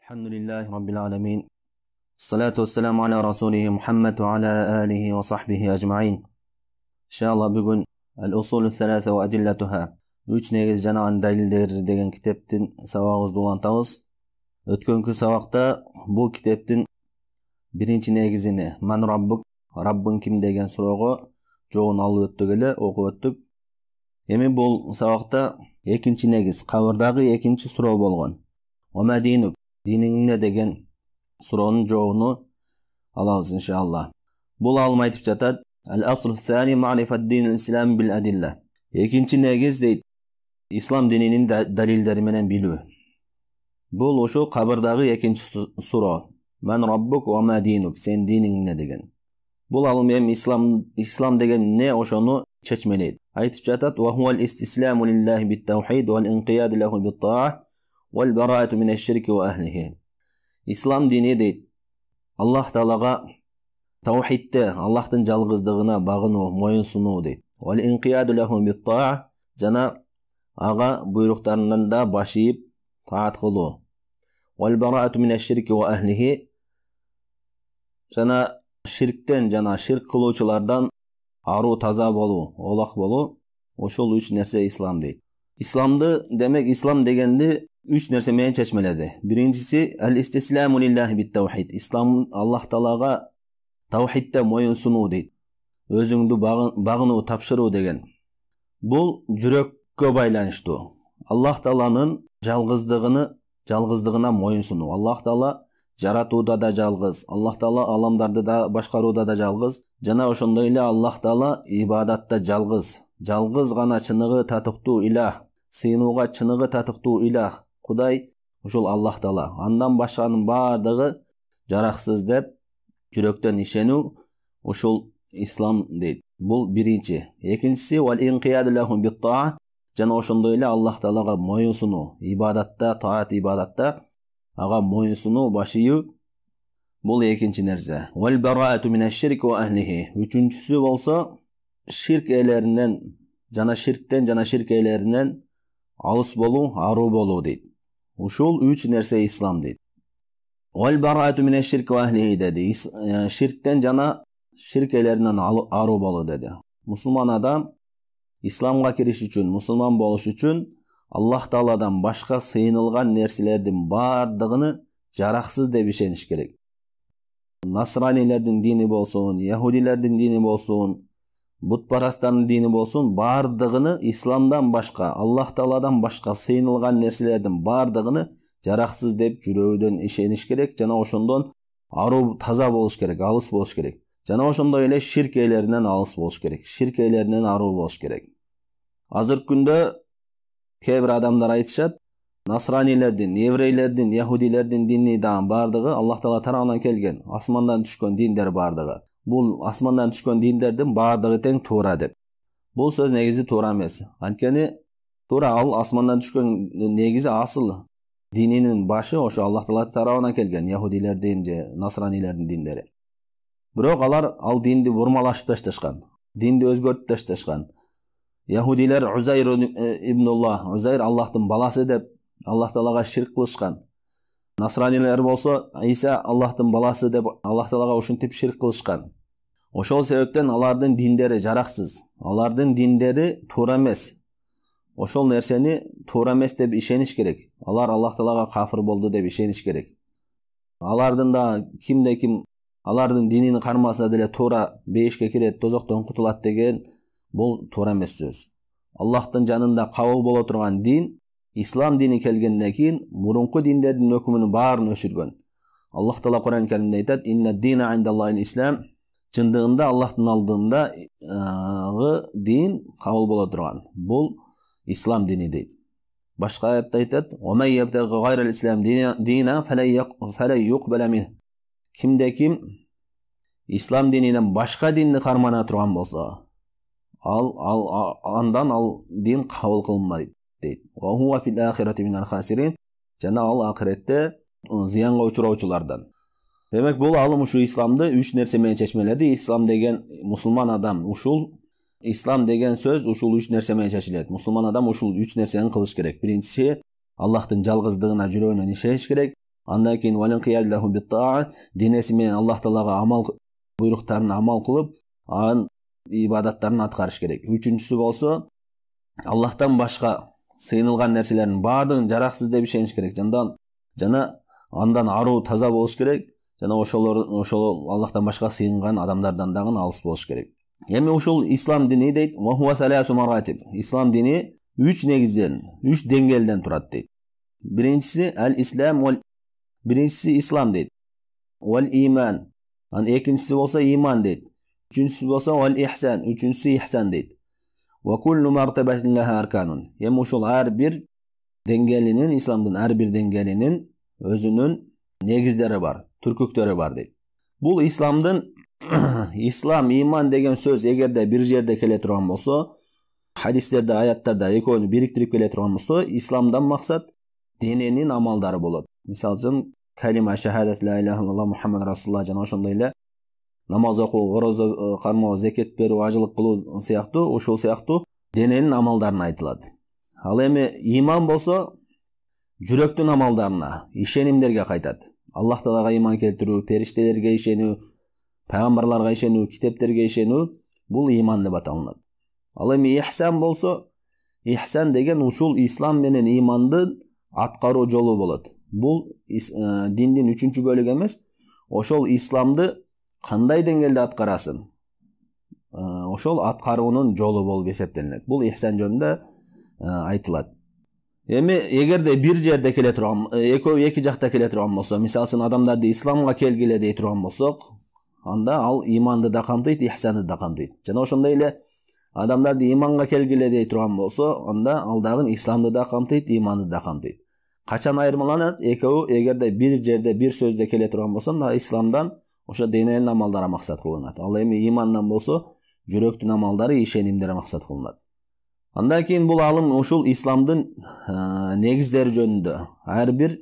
Elhamdülillahi Rabbil alemin. Salatu vesselamu ala Rasulih Muhammed ve ala alihi ve sahbihi ecma'in. İnşallah bugün El-Usulü Thelâthe ve Edilletuhâ 3 negiz janağın dalilleri деген kitaptin sabağımızda ulantağız. Ötkönki sabaqta bu kitaptin birinci negizini Man Rabbuk, Rabbin kim деген surağı жоғын alып öttük ele, okup öttük. Emi bu sabaqta ekinci negiz, kabırdağı ekinci sura bolğan. Ve ma dinuk, dinin ne деген suranın жоғunu alabız inşallah. Bul alım aytıp jatat. El-asl thani ma'rifat dinil islam bil adilla. Ekinci negiz deyt. İslam dininin dalilleri menen bilүү. Bul oşu kabırdağı ekinci sura. Man rabbuk ve ma dinuk, sen dinin ne деген. Bul alım hem İslam деген ne oşonu çeçmeleydi. Aytıp jatat. Ve huvel istislamu lillahi bit tevhid vel inqiyad lehu bit ta'a vel bara'atu mineşşirki ve ahlihi. İslam dini deyt. Allah Teala'ga tawhidde, Allah'tın жалгыздыгына bagınuu, moyunsunuu deyt. Vel inqiyad lehu bit ta'a, jana aga buyruklarından da başıyıp taat kıluu. Vel bara'atu mineşşirki ve ahlihi, jana şirkten, jana şirk kılууçulardan aruu taza boluu, olak boluu. Oşol üç nerse İslam deyt. İslamdı demek, İslam degendi üç nerse menen çeşmeledi. Birincisi el-istislamu lillahi bit tawhid. İslam Allah Teala'ga tawhidde moyunsunuu deyt. Özüңdü bagınuu, tapşırуу деген. Bul жүрөккө байланыштуу. Allah Teala'nın жалгыздыгына moyunsunuu. Allah Teala jaratууда да жалгыз. Allah Teala alamdardı da başkaruуда da жалгыз. Жана ошондой эле Allah Teala ibadатта жалгыз. Жалгыз гана чыныгы татыктуу илах. Сыйынууга чыныгы татыктуу илах. Кудай ушул Allah Teala. Андан башканын бардыгы жараксыз деп жүрөктөн ишенүү ушул İslam дейт. Бул биринчи. Экинчиси вал инқияду лаху бит таа. Жана ошондой эле Allah Teala'га моюнсунуу. Ибадатта, таат ибадатта ага моюнсунуу, башыйуу. Бул экинчи нерсе. Вал бараату минеш-ширк ва ахлихи. Үчүнчүсү болсо ширк ээлеринен жана ширктен жана ширк ээлеринен алыс болуу, аруу болуу дейт. Ушул үч нерсе İslam дейт. Вал бараату минеш-ширк ва ахлихи деди. Ширктен жана şirk ээлеринен аруу болуу деди. Мусулман адам İslamга кириш үчүн, мусулман болуш үчүн Allah Teala'dan başka sığınılgan nerselerдің bardığını жараксыз деп ишениш керек. Nasranilerдің dini bolsun, Yahudilerдің dini bolsun, butparastların dini bolsun, bardığını İslam'dan başka, Allah Teala'dan başka sığınılgan nerselerдің bardığını жараксыз деп жүрөгүдөн ишениш керек, жана ошондон аруу таза болуш керек, алыс болуш керек. Жана ошондой эле ширк ээлеринен алыс болуш керек, ширк ээлеринен аруу болуш керек. Азыркы күндө кээ бир адамдар айтышат, Nasranilerdin, Еврейлердин, Яхудилердин дини дагы бардыгы Allah Teala тарабынан келген, асмандан түшкөн диндер бардыгы. Бул асмандан түшкөн диндердин бардыгы тең туура деп. Бул сөз негизи туура эмес. Анткени туура ал асмандан түшкөн негизи асыл дининин башы ошо Allah Teala тарабынан келген, Яхудилердин же Nasranилердин диндери. Бирок алар ал динди бурмалашып ташташкан, динди өзгөртүп ташташкан. Яхудилер Узайр ибнуллах, Узайр Аллахтын баласы деп Allah Teala'ga şirk kılışkan. Nasraniler bolsa İsa Allah'tın balası деп Allah Teala'ga ушинтип şirk kılışkan. Ошол себептен алардын диндери жараксыз. Алардын диндери туура эмес. Ошол нерсени туура эмес деп ишениш керек. Алар Allah Teala'ga кафир болду деп ишениш керек. Алардын да кимде ким алардын динини кармаса деле туура бейишке кирет, тозоктон кутулат деген бул туура эмес сөз. Аллахтын жанында кабыл боло турган дин İslam dini kelgenden keyin murunku dinlerдің өкүмүнүн баарын өчүргөн. Allah Teala Kur'an-ı Kerim'de aytat: "İnne dine indallahil İslam." Чындыгында Аллахтын алдында din кабыл боло турган. Бул İslam dini дейт. Башка аятта айтат: "Ва ман ябтагы гайрал İslam дина фалай юкбала мин." Кимде ким İslam dinинен башка динди кармана турган болсо, андан ал din кабыл кылынбайт. deyt. Wa huwa fil ahireti minel khasirin. Jana al ahiretте зыянга учуроочулардан. Demek bul alım uşu İslam'da üç nerse meni çeşmeledi. İslam degen musulman adam uşul, İslam degen söz uşul üç nerse meni çeşiledi. Musulman adam uşul üç nerseni kılış gerek. Birincisi Allah'tın жалгыздыгына жүрөгүнөн ишениш керек. Андан кийин валинқиядлаху биттаа, денеси менен Аллах Таалага амал буйруктарына амал кылып, анын ибадаттарын аткарыш керек. Үчүнчүсү болсо, Аллахтан башка сыйынылган нерселердин баардыгын жараксыз деп ишениш керек. Жана андан аруу таза болуш керек. Жана ошол Аллахтан башка сыйынган адамдардан дагы алыс болуш керек. Эми ушул ислам дини дейт, ва хуа саласу маратиб. Ислам дини 3 негизден, 3 деңгээлден турат дейт. Биринчиси ал-ислам, биринчиси ислам дейт. Вал иман. Экинчиси болсо иман дейт. Үчүнчүсү болсо вал-ихсан, үчүнчүсү ихсан дейт. Ва куллу мартабатин лаха арканун. Эми ушул ар бир деңгээлинин, исламдын ар бир деңгээлинин өзүнүн негиздери бар, түркүктөрү бар дейт. Бул исламдын ислам, иман деген сөз эгерде бир жерде келе турган болсо, хадистерде, аяттарда экөөнү бириктирип келе турган болсо, исламдан максат дененин амалдары болот. Мисалы үчүн калима шахадат ла иляха илlalloh Мухаммад расулуллах жана ошондой эле намаз окуу, орозо кармоо, зекет берүү, ажылык кылуу сыяктуу, ушул сыяктуу дененин амалдарына айтылат. Ал эми иман болсо жүрөктүн амалдарына, ишенимдерге кайтат. Аллах Таалага иман келтирүү, периштелерге ишенүү, пайгамбарларга ишенүү, китептерге ишенүү бул иман деп аталынат. Ал эми ихсан болсо, ихсан деген ушул ислам менен имандын аткаруу жолу болот. Бул диндин 3-чү бөлүгү эмес, ошол исламды кандай деңгээлде аткарасың, ошол аткаруунун жолу болуп эсептелинет. Бул ихсан жөнүндө айтылат. Эми эгерде бир жерде келе турган, эки жакта келе турган болсо, мисалы үчүн адамдарды исламга келгиле дей турган болсок, анда ал иманды да камтыйт, ихсанды да камтыйт. Жана ошондой эле адамдарды иманга келгиле дей турган болсо, анда ал дагы исламды да камтыйт, иманды да камтыйт. Качан айырмаланат? Экөө эгерде бир жерде бир сөздө келе турган болсо, анда исламдан ошо дененин амалдары максат кылынат. Ал эми имандан болсо, жүрөктүн амалдары, ишенимдери максат кылынат. Андан кийин бул алым ушул исламдын негиздери жөнүндө, ар бир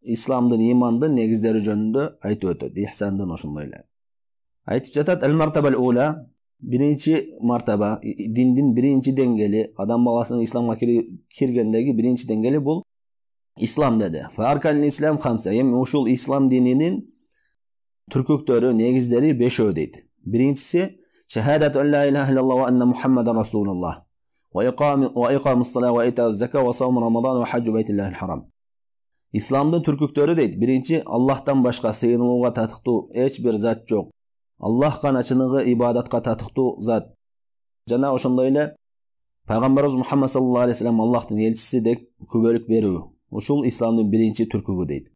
исламдын, имандын негиздери жөнүндө айтып өтөт. Ихсандын ошондой эле. Айтып жатат ал-мартабал ула, биринчи мартаба, диндин биринчи деңгээли, адам баласынын исламга киргендеги биринчи деңгээли бул ислам деди. Фа арканул ислам хамса. Эми ушул ислам дининин түркүктөрү, негиздери 5 дейт. Биринчиси шахадат ла иляха илlalloh ва анна Мухаммадан расулуллах. Ва икамус салат ва итауз закат ва саум рамадан ва хаджу байтиллахил харам. Исламдын түркүктөрү дейт. Биринчи, Аллахтан башка сыйынууга татыктуу эч бир зат жок. Аллах гана чыныгы ибадатка татыктуу зат. Жана ошондой эле пайгамбарыбыз Мухаммад саллаллаху алейхи вассалам Аллахтын элчиси деп күбөлүк берүү. Ушул исламдын биринчи түркүгү дейт.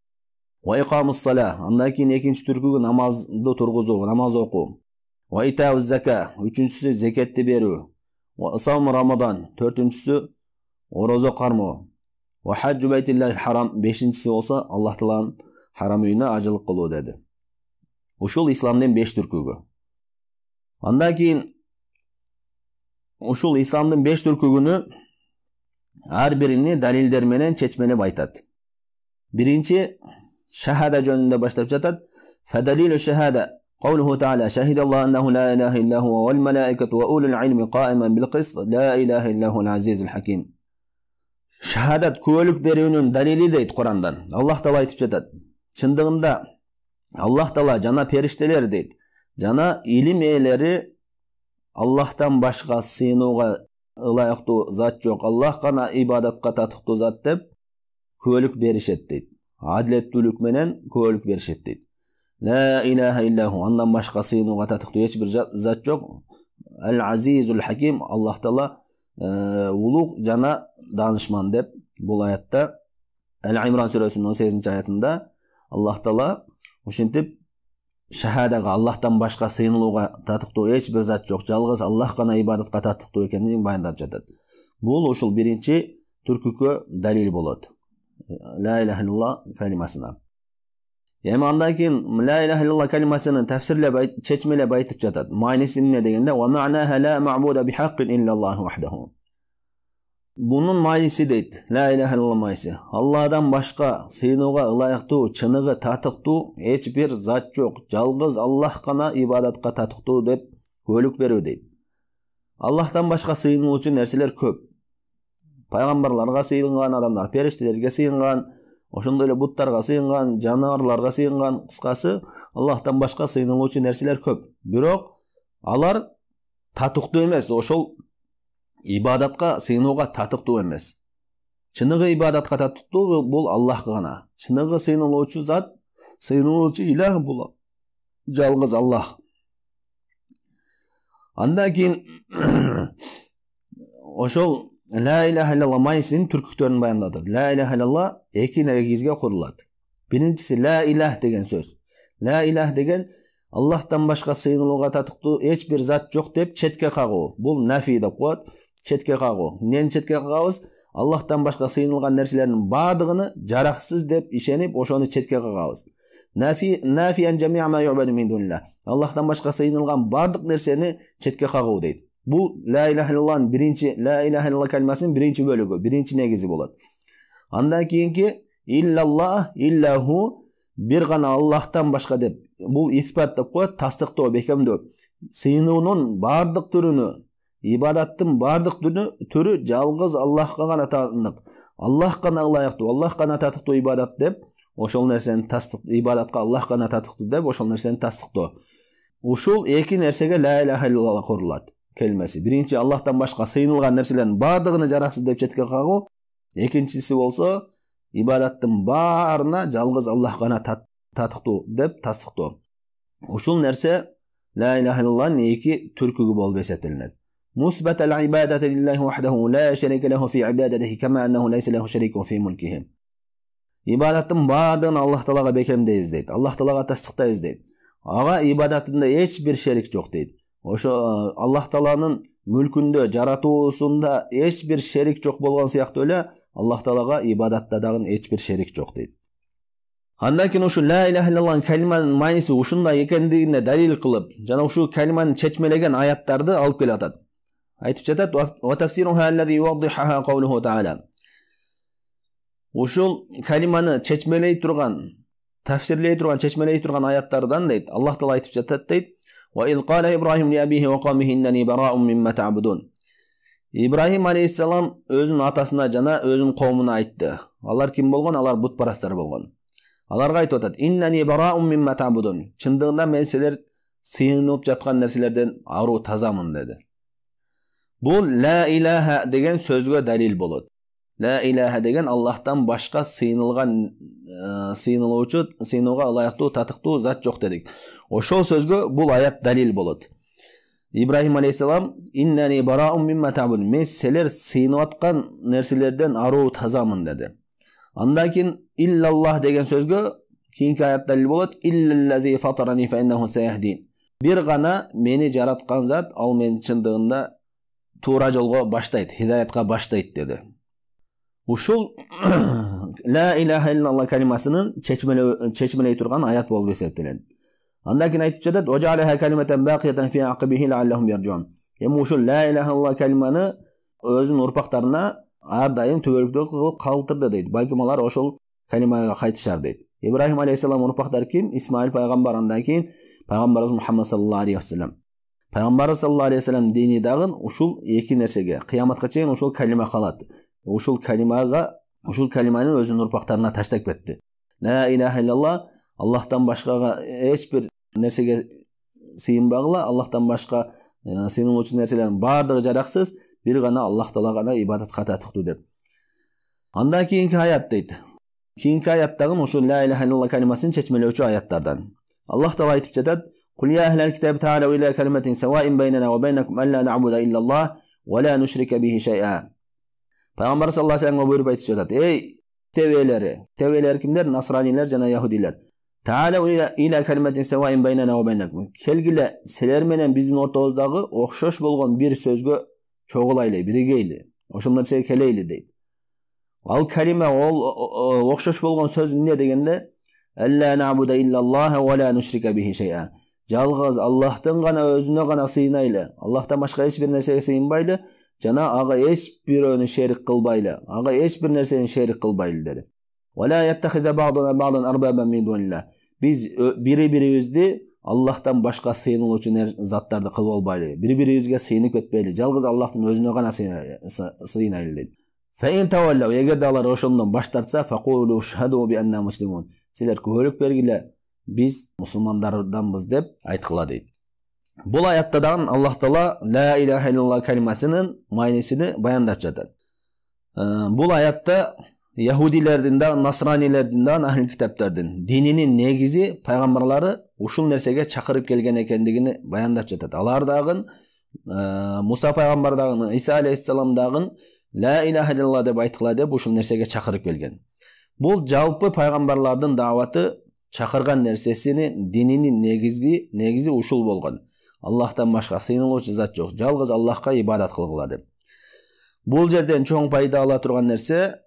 Ва икамус салат. Андан кийин экинчи түркүгү намазды тургузуу, намаз окуу. Ва итауз закат. Үчүнчүсү зекетти берүү. Ва саум рамадан. Төртүнчүсү орозо кармоо. Ва хаджу байтиллахил харам. Бешинчиси болсо Аллах Тааланын харам үйүнө ажылык кылуу деди. Ушул исламдын 5 түркүгү. Андан кийин ушул исламдын 5 түркүгүнү ар бирини далилдер менен чечмелеп айтат. Биринчи шахада жөнүндө баштап жатат. Фадалилу шахада قوله تعالى شهد الله أنه لا إله إلا هو والملائكة وأولو العلم قائما بالقسط لا إله إلا هو العزيز الحكيم. Шахадат күбөлүк берүүнүн далили дейт Курандан. Аллах Таала айтып жатат. Чындыгында Аллах Таала жана периштелер дейт. Жана илим ээлери Аллахтан башка сыйынууга ылайыктуу зат жок. Аллах гана ибадатка татыктуу зат деп күбөлүк беришет дейт. Адилеттүүлүк менен күбөлүк беришет дейт. La ilaha illahu. Андан башка сыйынууга татыктуу эч бир зат жок. Ал-Азизул Хаким. Аллах Таала улуг жана данышман деп бул аятта Ал-Имран сүрөсүнүн 18-аятында Аллах Таала ушинтип шахадага Аллахтан башка сыйынууга татыктуу эч бир зат жок, жалгыз Аллах гана ибадатка татыктуу экенин баяндап жатат. Бул ушул биринчи түркүккө далил болот. La ilaha illallah калимасына. Эми андан кийин ла иляха илlalloh калимасынын тафсирлеп чечмелеп айтып жатат. Мааниси эмне дегенде ва ма'наха ла ма'буда бихаққин иллаллаху вахдаху. Бунун мааниси дейт. Ла иляха илlalloh мааниси. Алладан башка сыйынууга ылайыктуу, чыныгы татыктуу эч бир зат жок. Жалгыз Аллах гана ибадатка татыктуу деп күбөлүк берүү дейт. Аллахтан башка сыйынуучу нерселер көп. Пайгамбарларга сыйынган адамдар, периштелерге сыйынган, ошондой эле буттарга сыйынган, жаныбарларга сыйынган, кыскасы Аллахтан башка сыйынылуучу нерселер көп. Бирок алар татыктуу эмес, ошол ибадатка сыйынууга татыктуу эмес. Чыныгы ибадатка татыктуу бул Аллахка гана. Чыныгы сыйынылуучу зат, сыйынылуучу илах бул жалгыз Аллах. Андан кийин ошол ла иляха иллаллах майсинин түркүктөрүн баяндады. Ла иляха иллаллах эки негизге курулат. Биринчиси ла илях деген сөз. Ла илях деген Аллахтан башка сыйынууга татыктуу эч бир зат жок деп четке кагуу. Бул нафи деп коет. Четке кагуу. Эмнени четке кагабыз? Аллахтан башка сыйынылган нерселердин баардыгын жараксыз деп ишенип, ошону четке кагабыз. Нафиян жамиа ма юбаду мин дунилlah. Аллахтан башка сыйынылган баардык нерсени четке кагуу дейт. Бул ла иляха иллаллахтын биринчи, ла иляха иллаллах калимасынын биринчи бөлүгү, биринчи негизи болот. Андан кийинки иллаллах, иллаху, бир гана Аллахтан башка деп. Бул испат деп коет, тастыктоо, бекемдөө. Сыйынуунун баардык түрүнү, ибадаттын баардык түрү жалгыз Аллахка гана таандык. Аллах гана ылайыктуу, Аллах гана татыктуу ибадат деп, ошол нерсени тастык, ибадатка Аллах гана татыктуу деп, ошол нерсени тастыктоо. Ушул эки нерсеге ла иляха иллаллах курулат. Келмеси. Биринчи Аллахтан башка сыйынылган нерселердин баардыгын жараксыз деп четке кагуу. Экинчиси болсо ибадаттын баарына жалгыз Аллах гана татыктуу деп тастыктоо. Ушул нерсе ла иляха иллаллахтын эки түркүгү болуп эсептелинет. Мусбат ал-ибадати лиллахи вахдаху ла шарика лаху фи ибадатихи кама аннаху лайса лаху шарикун фи мулкихи. Ибадаттын баардыгын Аллах Таалага бекемдейбиз дейт. Аллах Таалага тастыктайбыз дейт. Ага ибадатында эч бир шерик жок дейт. Ошо Аллах Тааланын мүлкүндө, жаратуусунда эч бир шерик жок болгон сыяктуу эле Аллах Таалага ибадатта дагы эч бир шерик жок дейт. Андан кийин ушу ла иляха иллаллахтын калиманын майниси ушундай экендигине далил кылып, жана ушу калиманы чечмелеген аяттарды алып келип атат. Айтып жатат: "Ва тафсируха аллази юваддихуха каулуху таала." Ушул калиманы чечмелей турган, тафсирлей турган, чечмелей турган аяттардан дейт. Аллах Таала айтып жатат дейт: "Ва ид кала Ибрахим ли абихи ва кавмихи иннани бараун мимма та'будун." Ибрахим алейхиссалам өзүнүн атасына жана өзүнүн коомуна айтты. Алар ким болгон? Алар бутпарастар болгон. Аларга айтып атат: "Иннани бараун мимма та'будун." Чындыгында мен силер сыйынып жаткан нерселерден аруу тазамын деди. Бул ла илаха деген сөзгө далил болот. Ла илаха деген Аллахтан башка сыйынылган, сыйынылуучу, сыйынууга ылайыктуу, татыктуу зат жок дедик. Ошол сөзгө бул аят далил болот. Ибрахим алейхиссалам: "Иннани бараун мимма та'будун." Мен силер сыйынып аткан нерселерден аруу тазамын деди. Андан кийин иллаллах деген сөзгө кийинки аят далил болот. "Иллаллази фатарани фа иннаху саяхдин." Бир гана мени жараткан зат, ал мени чындыгында туура жолго баштайт, хидаятка баштайт деди. Ушул ла иляха иллаллах калимасынын чечмелей турган аят болуп эсептелет. Андан кийин айтып жатат: "Важалаха калиматан бақиятан фи ақибихи лааллахум яржун." Эми ушул ла иляха иллаллах калиманы өзүнүн урпактарына ар дайым төбөлүктүү кылып калтырды дейт. Балким алар ошол калимага кайтышар дейт. Ибрахим алейхиссалам урпактары ким? Исмаил пайгамбар, андан кийин пайгамбарыбыз Мухаммад саллаллаху алейхи вассалам. Пайгамбар саллаллаху алейхи вассалам дини дагы ушул эки нерсеге кыяматка чейин ушул калима калат. Ушул калиманы өзүнүн урпактарына таштап кетти. Ла иляха иллаллах, Аллахтан башкага эч бир нерсеге сыйынбагыла, Аллахтан башка сыйынуучу нерселердин баардыгы жараксыз, бир гана Аллах Таала гана ибадатка татыктуу деп. Андан кийинки аят дейт. Кийинки аяттагы ушул ла иляха иллаллах калимасын чечмелөөчү аяттардан. Аллах Таала айтып жатат: "Кул я ахлал китаби таалу иля калиматин саваин байнана ва байнакум алла нa'буда иллаллах ва ла нушрика бихи шай'a." Пайгамбар саллаллаху алейхи ва саллям буйруп айтып жатат: "Эй тевелер кимдер? Насранилер жана яһудилер. Таалу иля калиматин саваин байнана ва байнакум. Келгиле, силер менен биздин ортобуздагы окшош болгон бир сөзгө чогулайлы, биригейли. Ошол нерсеге келейли" дейт. Ал калима, ол окшош болгон сөз эмне дегенде: "Алла нa'буда иллаллах ва ла нушрика бихи шай'a." Жалгыз Аллахтын гана өзүнө гана сыйынайлы. Аллахтан башка эч бир нерсеге сыйынбайлы, жана ага эч бирөөнү шерик кылбайлы. Ага эч бир нерсени шерик кылбайлы деди. "Ва ла яттахида бa'дуна бa'дан арбабан мин дунилlah." Биз бири-бирибизди Аллахтан башка сыйынуучу заттарды кылып албайлы. Бири-бирибизге сыйынып кетпейли. Жалгыз Аллахтын өзүнө гана сыйынайлы дейт. Фейн таваллау, егер алар ошондон баш тартса, факулу шхаду би анна муслимун. Силер күбөлүк бергиле, биз мусулмандарданбыз деп айткыла дейт. Бул аятта дагы Аллах Таала ла илаха иллаллах калимасынын маанисин баяндап жатат. Бул аятта Яһудилердин да, Насранилердин да, ахли китаптардын дининин негизи пайгамбарлары ушул нерсеге чакырып келген экендигини баяндап жатат. Алар дагы Муса пайгамбар дагы, Иса алейхиссалам дагы ла илаха иллаллах деп айткыла деп ушул нерсеге чакырып келген. Бул жалпы пайгамбарлардын даваты чакырган нерсесини дининин негизи ушул болгон. Аллахтан башка сыйынылуучу зат жок. Жалгыз Аллахка ибадат кылгыла деп. Бул жерден чоң пайда ала турган нерсе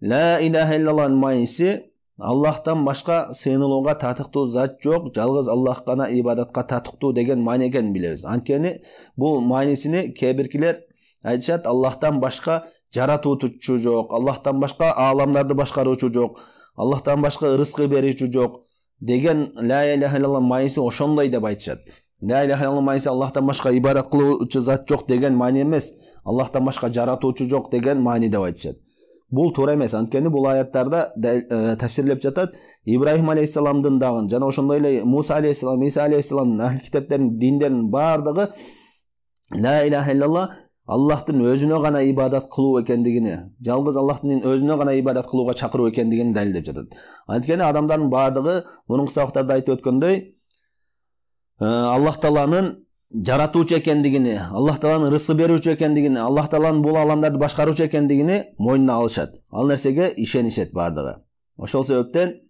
ла илаха иллаллахнын мааниси Аллахтан башка сыйынылууга татыктуу зат жок, жалгыз Аллах гана ибадатка татыктуу деген маани экенин билебиз. Анткени бул маанисини кээ биркилер айтышат, Аллахтан башка жаратуучу жок, Аллахтан башка ааламдарды башкаруучу жок, Аллахтан башка ырыскы берүүчү жок деген ла илаха иллаллах мааниси ошондой деп айтышат. Ла илаха иллаллах мааниси Аллахтан башка ибадат кылуучу зат жок деген маани эмес, Аллахтан башка жаратуучу жок деген маани деп айтышат. Бул туура эмес. Анткени бул аяттарда тафсирлеп жатат. Ибрахим алейхиссаламдын дагы жана ошондой эле Муса алейхиссалам, Иса алейхиссаламдын ахли китаптардын диндеринин бардыгы ла илаха иллаллах Аллахтын өзүнө гана ибадат кылуу экендигини, жалгыз Аллахтын өзүнө гана ибадат кылууга чакыруу экендигин далилдеп жатат. Анткени адамдардын бардыгы мурунку сабактарда айтып өткөндөй, Аллах Тааланын жаратуучу экендигини, Аллах Тааланын рызкы берүүчү экендигини, Аллах Тааланын бул аламдарды башкаруучу экендигини мойнуна алышат. Ал нерсеге ишенишет бардыгы. Ошол себептен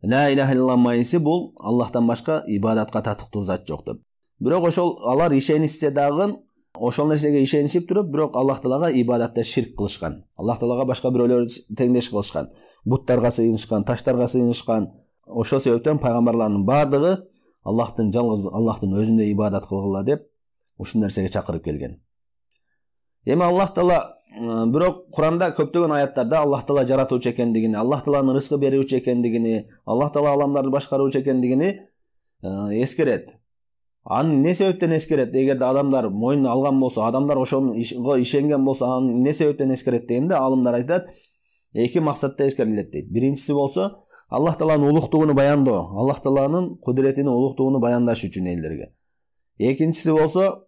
ла илаха иллаллах мааниси бул Аллахтан башка ибадатка татыктуу зат жок деп. Бирок ошол алар ишенишсе дагы ошол нерсеге ишенишип туруп, бирок Аллах Таалага ибадатта ширк кылышкан. Аллах Таалага башка бирөөлөрдү теңдеш кылышкан. Буттарга сыйынышкан, таштарга сыйынышкан. Ошол себептен пайгамбарлардын бардыгы Аллахтын жалгыз Аллахтын өзүнө ибадат кылгыла деп ушул нерсеге чакырып келген. Эми Аллах Таала бирок Куранда көптөгөн аяттарда Аллах Таала жаратуучу экендигини, Аллах Тааланын рызкы берүүчү экендигини, Аллах Таала аламдарды башкаруучу экендигини эскерет. Аны эмне себептен эскерет? Эгерде адамдар мойнуна алган болсо, адамдар ошого ишенген болсо, аны эмне себептен эскерет дегенде алымдар айтат, эки максатта эскерилет дейт. Биринчиси болсо Аллах Тааланын улуктугун баяндоо, Аллах Тааланын кудуретин, улуктугун баяндаш үчүн элдерге. Экинчиси болсо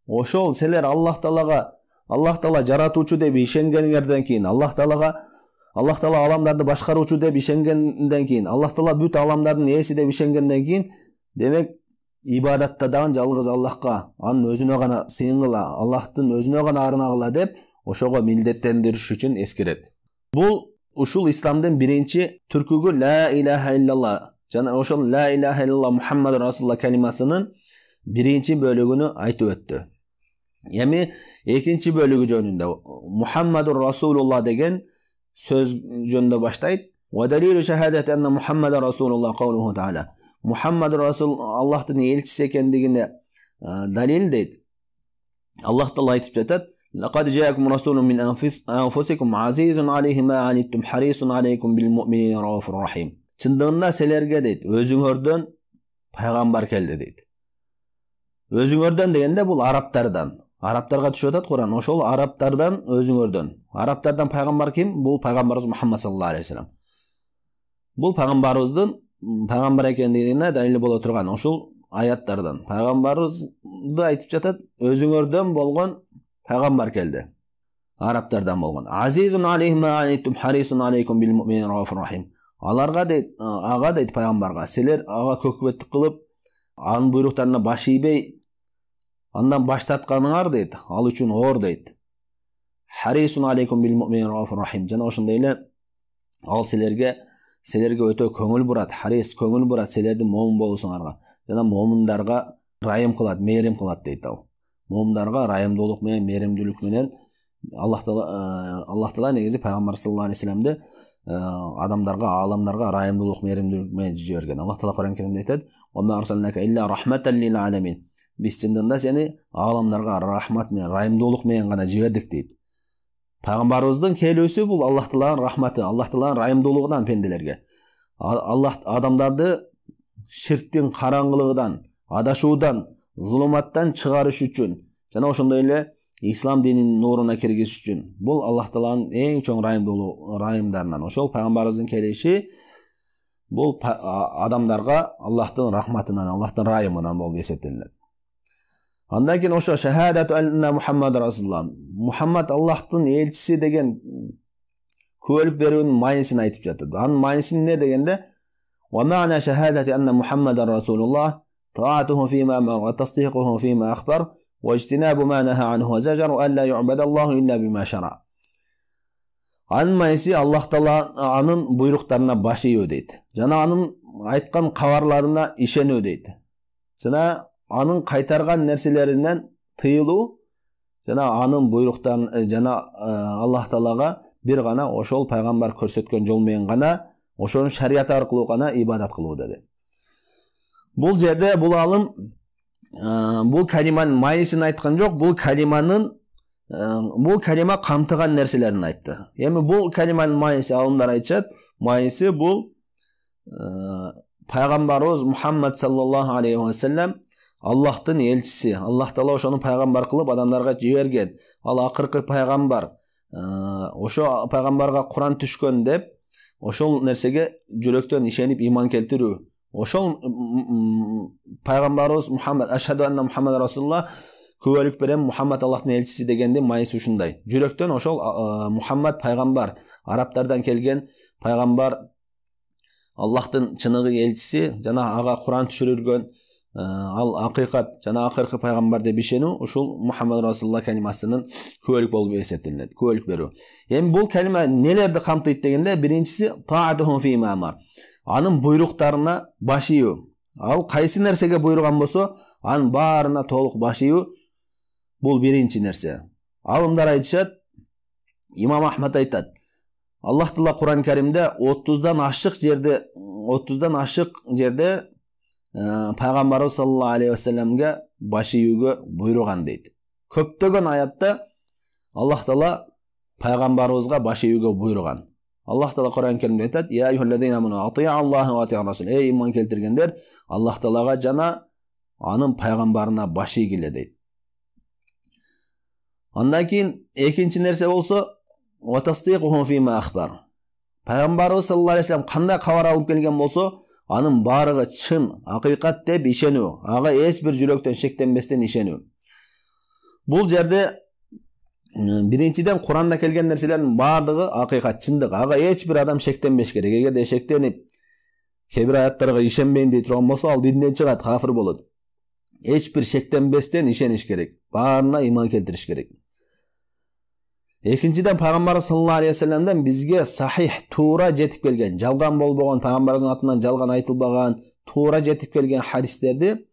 ошол силер Аллах Таала жаратуучу деп ишенгениңерден кийин, Аллах Таала аламдарды башкаруучу деп ишенгенден кийин, Аллах Таала бүт аламдардын ээси деп ишенгенден кийин, демек ибадатта дагы жалгыз Аллахка, анын өзүнө гана сыйынгыла, Аллахтын өзүнө гана арнагыла деп ошого милдеттендириш үчүн эскерет. Бул ушул исламдын биринчи түркүгү ла илаха иллаллах жана ошол ла илаха иллаллах Мухаммад расулуллах калимасынын биринчи бөлүгүнү айтып өттү. Эми экинчи бөлүгү жөнүндө Мухаммадур расулуллах деген сөз жөнүндө баштайт. Ва далилу шахадати анна Мухаммад расулуллах каулуху таала. Мухаммад расул Аллахтын элчиси экендигине далил дейт. Аллах Таала айтып жатат: "Лaqad ja'akum rasulun min anfusikum azizun alayhi ma anittum harisun alaykum bil mu'minina raufur rahim." Чындыгында силерге дейт, өзүңөрдөн пайгамбар келди дейт. Өзүңөрдөн дегенде бул араптардан. Араптарга түшүп атат Куран. Ошол араптардан өзүңөрдөн. Араптардан пайгамбар ким? Бул пайгамбарыбыз Мухаммад саллаллаху алейхи вассалам. Бул пайгамбарыбыздын пайгамбар экендигине далил боло турган ошол аяттардан. Пайгамбарыбызды айтып жатат, өзүңөрдөн болгон пайгамбар келди. Араптардан болгон. Азизун алейхи ма анитtum harisun alaykum bil mu'minina raufur rahim. Аларга дейт, ага дейт пайгамбарга, силер ага көкбөттүк кылып, анын буйруктарына баш ийбей, андан баш тартканыңар дейт, ал үчүн оор дейт. Harisun alaykum bil mu'minina raufur rahim. Жана ошондой эле ал силерге өтө көңүл бурат, харис көңүл бурат силердин момун болушуңарга. Жана момундарга райым кылат, мээрим кылат дейт ал. Момундарга райымдуулук менен, мээримдүүлүк менен Аллах Таала негизи пайгамбар саллаллаху алейхи вассаламды адамдарга, ааламдарга райымдуулук, мээримдүүлүк менен жиберген. Аллах Таала Куран Керимде айтат: "Ва ма арсалнака илля рахматан лил аламин." Биз чындыгында сени ааламдарга рахмат менен, райымдуулук менен гана жибердик дейт. Пайгамбарыбыздын келүүсү бул Аллах Тааланын рахматы, Аллах Тааланын райымдуулугунан пенделерге. Аллах адамдарды ширктин караңгылыгынан, адашуудан, зулуматтан чыгарыш үчүн жана ошондой эле ислам дининин нуруна киргизиш үчүн. Бул Аллах Тааланын эң чоң райымдарынан. Ошол пайгамбарыбыздын келиши бул адамдарга Аллахтын рахматынан, Аллахтын райымынан болуп эсептелет. Андан кийин ошо шахадату анна Мухаммад расулуллах, Мухаммад Аллахтын элчиси деген күбөлүк берүүнүн майнисин айтып жатат. Анын майниси эмне дегенде, ва ма'на шахадати анна Мухаммадан расулуллах таатуху фима амара ва тасдиқуху фима ахбар ва ижтинабу ма наха анху ва зажару ан ла ю'бадаллаху илля бима шара. Анын майниси Аллах Таала анын буйруктарына баш ийүү дейт. Жана анын айткан кабарларына ишенүү дейт. Жана анын кайтарган нерселеринен тыйылуу, жана анын буйруктарын жана Аллах Таалага бир гана ошол пайгамбар көрсөткөн жол менен гана, ошонун шариаты аркылуу гана ибадат кылуу деди. Бул жерде бул алым бул калиманын майнисин айткан жок, бул калима камтыган нерселерин айтты. Эми бул калиманын майниси алымдар айтышат, майниси бул пайгамбарыбыз Мухаммад саллаллаху алейхи ва саллям Аллахтын элчиси. Аллах Таала ошону пайгамбар кылып адамдарга жиберген. Ал акыркы пайгамбар. Ошо пайгамбарга Куран түшкөн деп, ошол нерсеге жүрөктөн ишенип иман келтирүү. Ошол пайгамбарыбыз Мухаммад ашхаду анна Мухаммад расулуллах күбөлүк берем Мухаммад Аллахтын элчиси дегенде майысы ушундай. Жүрөктөн ошол Мухаммад пайгамбар, араптардан келген пайгамбар, Аллахтын чыныгы элчиси, жана ага Куран түшүрүлгөн, ал акыйкат жана акыркы пайгамбар деп ишенүү ушул Мухаммад расулуллах калимасынын күбөлүк болуп эсептелет, күбөлүк берүү. Эми бул калима нелерди камтыйт дегенде, биринчиси таатуху фима амар. Анын буйруктарына баш ийүү. Ал кайсы нерсеге буйруган болсо, анын баарына толук баш ийүү. Бул биринчи нерсе. Алымдар айтышат, Имам Ахмад айтат, Аллах Таала Куран Каримде 30дан ашык жерде пайгамбарыбыз саллаллаху алейхи ва салламга баш ийүүгө буйруган дейт. Көптөгөн аятта Аллах Таала пайгамбарыбызга баш ийүүгө буйруган. Аллах Таала Куран Каримде айтат, я айюхаллазина аману ати'у Аллаха ва ати'у расул. Эй иман келтиргендер, Аллах Таалага жана анын пайгамбарына баш ийгиле дейт. Андан кийин экинчи нерсе болсо, ва тасдиқуху фима ахбар. Пайгамбарыбыз саллаллаху алейхи ва саллям кандай кабар алып келген болсо, анын баарыгы чын, акыйкат деп ишенүү, ага эч бир жүрөктөн шектенбестен ишенүү. Бул жерде биринчиден Куранда келген нерселердин баардыгы акыйкат, чындык. Ага эч бир адам шектенбеш керек. Эгерде шектенип кээ бир аяттарга ишенбейм дей турган болсо, ал динден чыгат, кафир болот. Эч бир шектенбестен ишениш керек. Баарына иман келтириш керек. Экинчиден пайгамбар саллаллаху алейхи ва салламдан бизге сахих, туура жетип келген, жалган болбогон, пайгамбардын атынан жалган айтылбаган, туура жетип келген хадистерди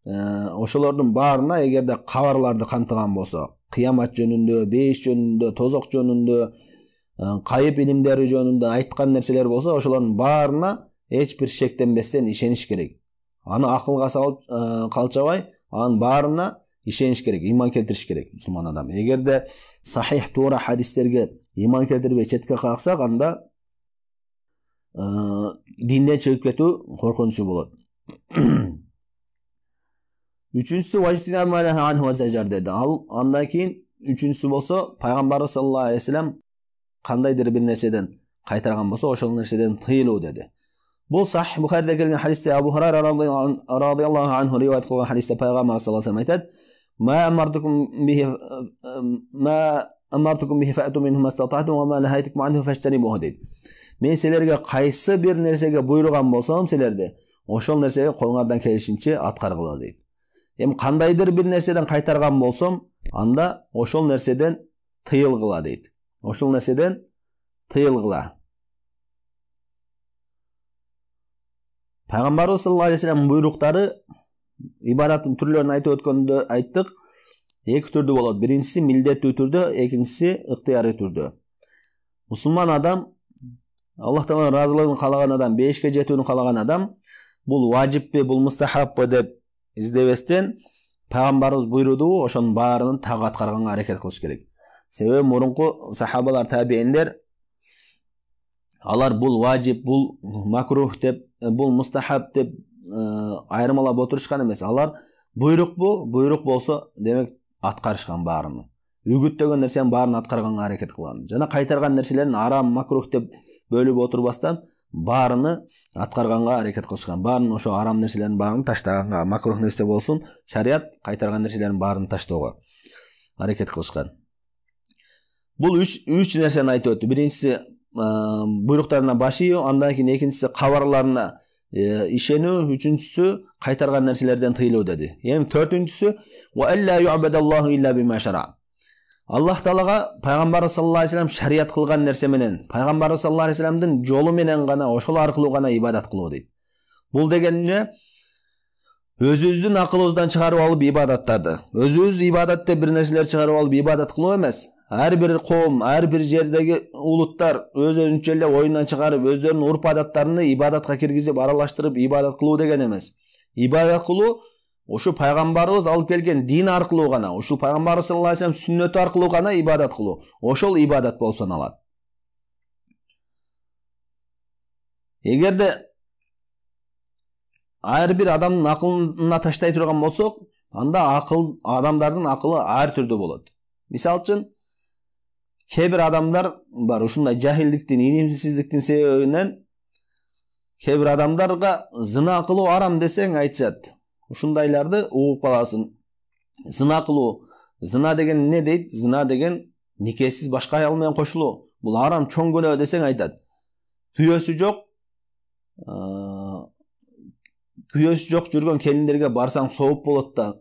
ошолордун баарына эгерде кабарларды камтыган болсо, кыямат жөнүндө, бейиш жөнүндө, тозок жөнүндө, кайып илимдери жөнүндө айткан нерселер болсо, ошолордун баарына эч бир шектенбестен ишениш керек. Аны акылга салып калчабай, анын баарына ишениш керек, иман келтириш керек мусулман адам. Эгерде сахих, туура хадистерге иман келтирбей четке каксак, анда динден чыгып кетүү коркунучу болот. Үчүнчүсү важтина манаха анху ва зажар деди. Андан кийин үчүнчүсү болсо, пайгамбарыбыз саллаллаху алейхи ва саллям кандайдыр бир нерседен кайтарган болсо, ошол нерседен тыйылуу деди. Бул Сахих Бухариде келген хадисте Абу Хурайра радıyallahu anhu риваят кылган хадисте пайгамбар саллаллаху алейхи ва саллям айтат: "Ма амартукум бихи фa'tu minhu mastata'tum wa ma nahaytukum anhu fajtanibuhu" дейт. Мен силерге кайсы бир нерсеге буйруган болсом, силерде ошол нерсеге колуңардан келишинче аткаргыла дейт. Эми кандайдыр бир нерседен кайтарган болсом, анда ошол нерседен тыйылгыла дейт. Ошол нерседен тыйылгыла. Пайгамбарыбыз саллаллаху алейхи ва саллям буйруктары ибадаттын түрлөрүн айтып өткөндө айттык. Эки түрдүү болот. Биринчиси милдеттүү түрдө, экинчиси ыктыярый түрдө. Мусулман адам, Аллах Тааланын ыраазылыгын каалаган адам, бешке жетүүнү каалаган адам, бул важиппи, бул мустахабпы деп издебестен, пайгамбарыбыз буйруду, ошонун баарынын так аткарганга аракет кылыш керек. Себеби мурунку сахабалар, табииндер алар бул важип, бул макрух деп, бул мустахаб деп айырмалап отурушкан эмес. Алар буйрук болсо, демек аткарышкан баарыны. үгүттөгөн нерсенин баарын аткарганга аракет кылган. Жана кайтарган нерселерин арам, макрух деп бөлүп отурбастан баарыны аткарганга аракет кылышкан. Баарын ошо арам нерселерин баарын таштаганга, макрух нерсе болсун, шарият кайтарган нерселерин баарын таштоого аракет кылышкан. Бул үч нерсени айтып өттү. Биринчиси буйруктарына баш ийүү, андан кийин экинчиси кабарларына ишенүү, үчүнчүсү кайтарган нерселерден тыйылуу деди. Эми төртүнчүсү ва алла ю'бадаллаху илля бима шара. Аллах Таалага пайгамбар саллаллаху алейхи вассалам шарият кылган нерсе менен, пайгамбар саллаллаху алейхи вассаламдын жолу менен гана, ошол аркылуу гана ибадат кылуу дейт. Бул деген эмне? Өзүбүздүн акылыбыздан чыгарып алып ибадаттарды, өзүбүз ибадатте бир нерселер чыгарып алып ибадат кылуу эмес. Ар бир коом, ар бир жердеги улуттар өз-өзүнчө эле оюндан чыгарып, өздөрүнүн урп адаттарын ибадатка киргизип, аралаштырып ибадат кылуу деген эмес. Ибадат кылуу ушу пайгамбарыбыз алып келген дин аркылуу гана, ушу пайгамбар саллаллаху алейхи вассалам сүннөтү аркылуу гана ибадат кылуу. Ошол ибадат болуп саналат. Эгерде ар бир адамдын акылына таштай турган болсок, анда адамдардын акылы ар түрдүү болот. Мисалы үчүн, кээ бир адамдар бар, ушундай жахилдиктин, илимсиздиктин себебинен кээ бир адамдарга зына кылуу арам десең айтышат. Ушундайларды угуп каласың. Зына кылуу. Зына деген эмне дейт? Зына деген никесиз башка аял менен кошулуу. Бул арам, чоң күнөө десең айтат. Күйөөсү жок жүргөн келиндерге барсаң сооп болот да.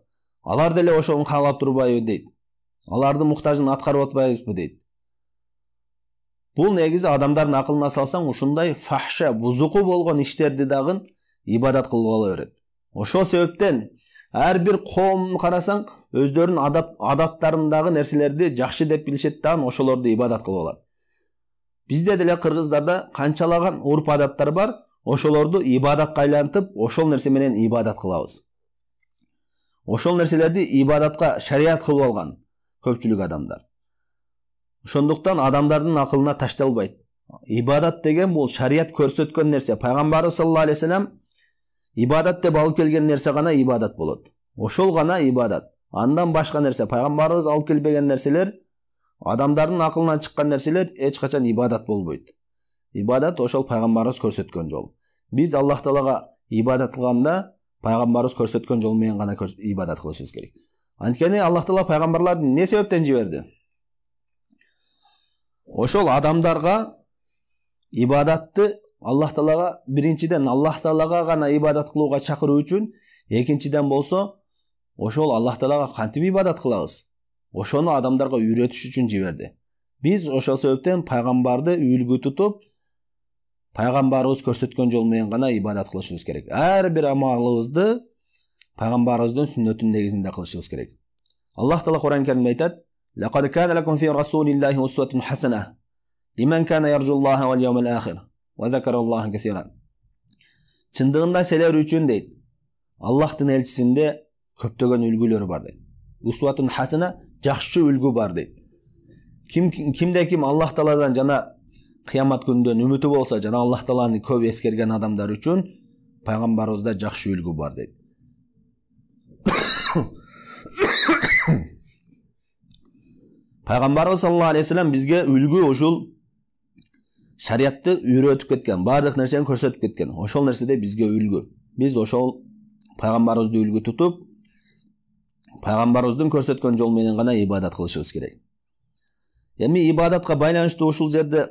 Алар деле ошону каалап турбайбы дейт. Алардын муктажын аткарып атпайбызбы дейт. Бул негизи адамдардын акылына салсаң, ушундай фахша, бузуку болгон иштерди дагы ибадат кылгалы берет. Ошол себептен ар бир коомду карасаң, өздөрүнүн адаттарындагы нерселерди жакшы деп билишет да, ошолорду ибадат кылып алат. Бизде деле кыргыздарда канчалаган урп адаттар бар, ошолорду ибадатка айлантып, ошол нерсе менен ибадат кылабыз. Ошол нерселерди ибадатка шарият кылып алган көпчүлүк адамдар. Ошондуктан адамдардын акылына ташталбайт. Ибадат деген бул шарият көрсөткөн нерсе. Пайгамбар саллаллаху алейхи вассалам ибадат деп алып келген нерсе гана ибадат болот. Ошол гана ибадат. Андан башка нерсе, пайгамбарыбыз алып келбеген нерселер, адамдардын акылынан чыккан нерселер эч качан ибадат болбойт. Ибадат ошол пайгамбарыбыз көрсөткөн жол. Биз Аллах Таалага ибадат кылганда пайгамбарыбыз көрсөткөн жол менен гана ибадат кылышыбыз керек. Анткени Аллах Таала пайгамбарларды эмне себептен жиберди? Ошол адамдарга ибадатты Аллах Таалага биринчиден Аллах Таалага гана ибадат кылууга чакыруу үчүн, экинчиден болсо ошол Аллах Таалага кантип ибадат кылабыз? Ошону адамдарга үйрөтүш үчүн жиберди. Биз ошол себептен пайгамбарды үлгү тутуп, пайгамбарыбыз көрсөткөн жол менен гана ибадат кылышыбыз керек. Ар бир амалыбызды пайгамбарыбыздын сүннөтүнүн негизинде кылышыбыз керек. Аллах Таала Кур'ан Каримде айтат: "Лaqad kana lakum fi rasulillahi uswatun hasanah liman kana yarjullaha wal yawmal akhir wa zakarallaha kaseeran." Чындыгында силер үчүн дейт, Аллахтын элчисинде көптөгөн үлгүлөр бар дейт. Усватун хасана, жакшы үлгү бар дейт. Кимде ким Аллах Тааладан жана кыямат күнүнөн үмүтү болсо, жана Аллах Тааланы көп эскерген адамдар үчүн пайгамбарыбызда жакшы үлгү бар дейт. Пайгамбарыбыз саллаллаху алейхи вассалам бизге үлгү ушул шариятты үйрөтүп кеткен, баардык нерсени көрсөтүп кеткен. Ошол нерседе бизге үлгү. Биз ошол пайгамбарыбызды үлгү тутуп, пайгамбарыбыздын көрсөткөн жол менен гана ибадат кылышыбыз керек. Эми ибадатка байланыштуу ушул жерде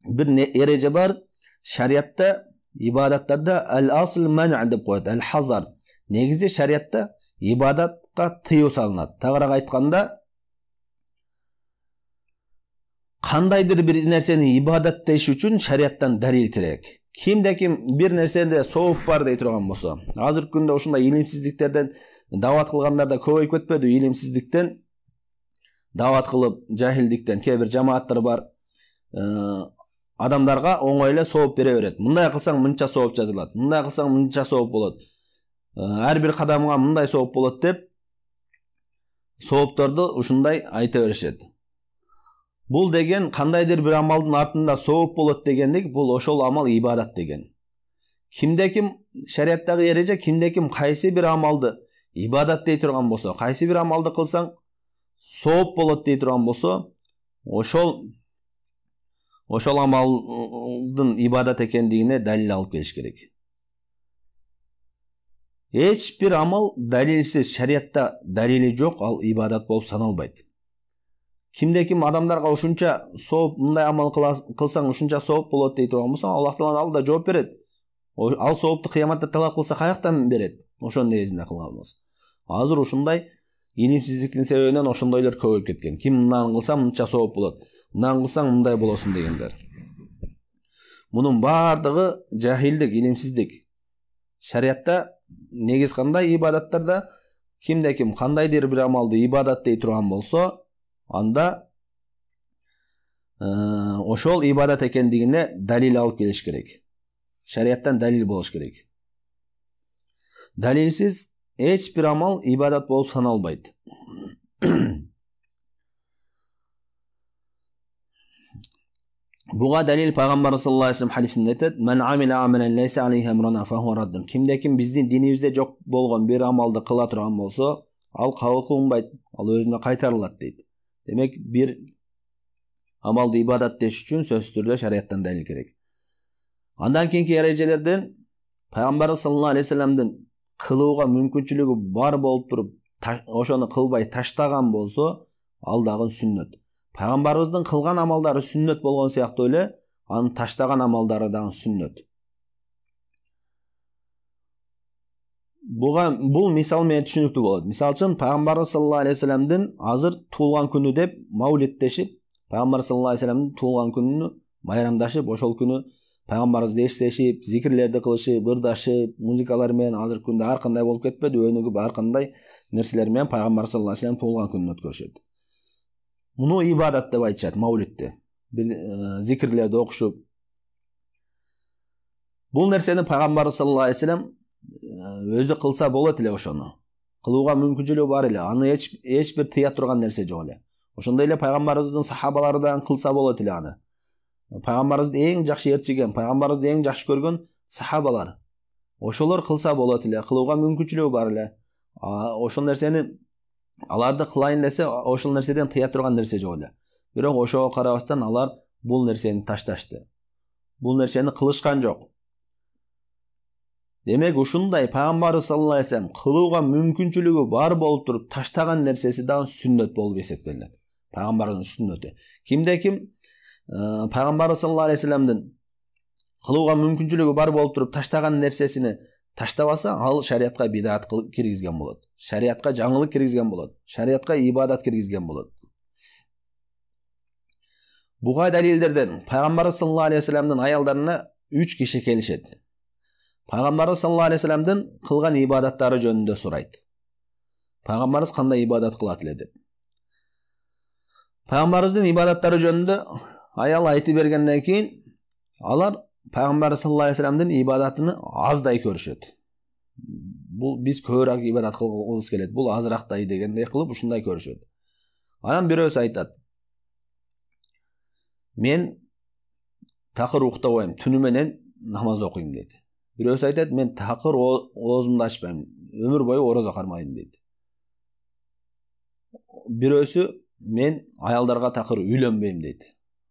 бир эреже бар. Шариятта ибадаттарда ал-асл ман' деп коет, ал-хазар. Негизи шариятта ибадатка тыюу салынат. Тагыраак айтканда, кандайдыр бир нерсени ибадат деш үчүн шарияттан далил керек. Кимде ким бир нерседе сооп бар дей турган болсо, азыркы күндө ушундай илимсиздиктерден дават кылгандар да көбөйүп кетпеди. Илимсиздиктен дават кылып, жахилдиктен кээ бир жамааттар бар, адамдарга оңой эле сооп бере берет. Мындай кылсаң мынча сооп жазылат, мындай кылсаң мынча сооп болот, ар бир кадамыңа мындай сооп болот деп соопторду ушундай айта беришет. Бул деген кандайдыр бир амалдын артында сооп болот дегендик, бул ошол амал ибадат деген. Кимде ким шарияттагы эреже, кимде ким кайсы бир амалды ибадат дей турган болсо, кайсы бир амалды кылсаң сооп болот дей турган болсо, ошол амалдын ибадат экендигине далил алып келиш керек. Эч бир амал далилсиз, шариятта далили жок, ал ибадат болуп саналбайт. Кимде-ким адамдарга ушунча сооп, мындай амал кылсаң ушунча сооп болот дей турган болсо, Аллах Тааланын алдында жооп берет. Ал соопту кыяматта талап кылса каяктан берет? Ошонун негизинде кылган болсо. Азыр ушундай илимсиздиктин себебинен ошондойлор көбөйүп кеткен. Ким мынаны кылса мынча сооп болот, мынаны кылсаң мындай болосуң дегендер. Мунун баардыгы жахилдик, илимсиздик. Шариятта негиз кандай? Ибадаттарда кимде-ким кандайдыр бир амалды ибадат дей турган болсо, анда ошол ибадат экендигине далил алып келиш керек. Шарияттан далил болуш керек. Далилсиз эч бир амал ибадат болуп саналбайт. Буга далил пайгамбар саллаллаху алейхи ва саллям хадисинде айтат: "Мен амила амалан лейса алейхи амруна фахуа раддун." Кимде-ким биздин динибизде жок болгон бир амалды кыла турган болсо, ал кабыл кылынбайт, ал өзүнө кайтарылат дейт. Демек, бир амалды ибадат деш үчүн сөзсүз түрдө шарияттан далил керек. Андан кийинки эрежелерден пайгамбар саллаллаху алейхи ва салламдын кылууга мүмкүнчүлүгү бар болуп туруп, ошону кылбай таштаган болсо, ал дагы сүннөт. Пайгамбарыбыздын кылган амалдары сүннөт болгон сыяктуу эле, анын таштаган амалдары дагы сүннөт. Бул мисал менен түшүнүктүү болот. Мисал үчүн пайгамбар саллаллаху алейхи ва салламдын азыр туулган күнү деп маулиттешип, пайгамбар саллаллаху алейхи ва салламдын туулган күнүнү байрамдашып, ошол күнү пайгамбарыбызды эстешип, зикирлерди кылышып, ырдашып, музыкалар менен азыркы күндө ар кандай болуп кетпеди, өнүгүп ар кандай нерселер менен пайгамбар саллаллаху алейхи ва салlam туулган күнүн өткөрүшөт. Муну ибадат деп айтышат маулитте. Зикирлерди окушуп. Бул нерсени пайгамбар саллаллаху алейхи ва салlam өзү кылса болот эле, ошону кылууга мүмкүнчүлүгү бар эле, аны эч бир тыя турган нерсе жок эле. Ошондой эле пайгамбарыбыздын сахабалары да кылса болот эле аны. Пайгамбарыбызды эң жакшы ээрчиген, пайгамбарыбызды эң жакшы көргөн сахабалар. Ошолор кылса болот эле, кылууга мүмкүнчүлүгү бар эле. Ошол нерсени аларды кылайын десе, ошол нерседен тыя турган нерсе жок эле. Бирок ошого карабастан алар бул нерсени ташташты. Бул нерсени кылышкан жок. Демек, ушундай пайгамбар саллаллаху алейхи ва салlam кылууга мүмкүнчүлүгү бар болуп туруп таштаган нерсеси дагы сүннөт болуп эсептелет. Пайгамбардын сүннөтү. Кимде-ким пайгамбар саллаллаху алейхи ва салламдын кылууга мүмкүнчүлүгү бар болуп туруп таштаган нерсесини таштабаса, ал шариятка бидат киргизген болот. Шариятка жаңылык киргизген болот. Шариятка ибадат киргизген болот. Буга далилдерден пайгамбар саллаллаху алейхи ва салламдын аялдарына 3 киши келишет. Пайгамбар саллаллаху алейхи ва салламдын кылган ибадаттары жөнүндө сурайт. Пайгамбарыбыз кандай ибадат кылат эле деп. Пайгамбарыбыздын ибадаттары жөнүндө аял айтып бергенден кийин, алар пайгамбар саллаллаху алейхи ва салламдын ибадатыны аздай көрүшөт. Бул биз көбүрөөк ибадат кылгыбыз келет, бул азырактай дегендей кылып ушундай көрүшөт. Анан бирөөсү айтат: "Мен такыр уктабайм, түнү менен намаз окуйм" дейт. Бирөөсү айтат: "Мен такыр оозумду ачпайм, өмүр бою орозо кармайм" дейт. Бирөөсү: "Мен аялдарга такыр үйлөнбөйм" дейт.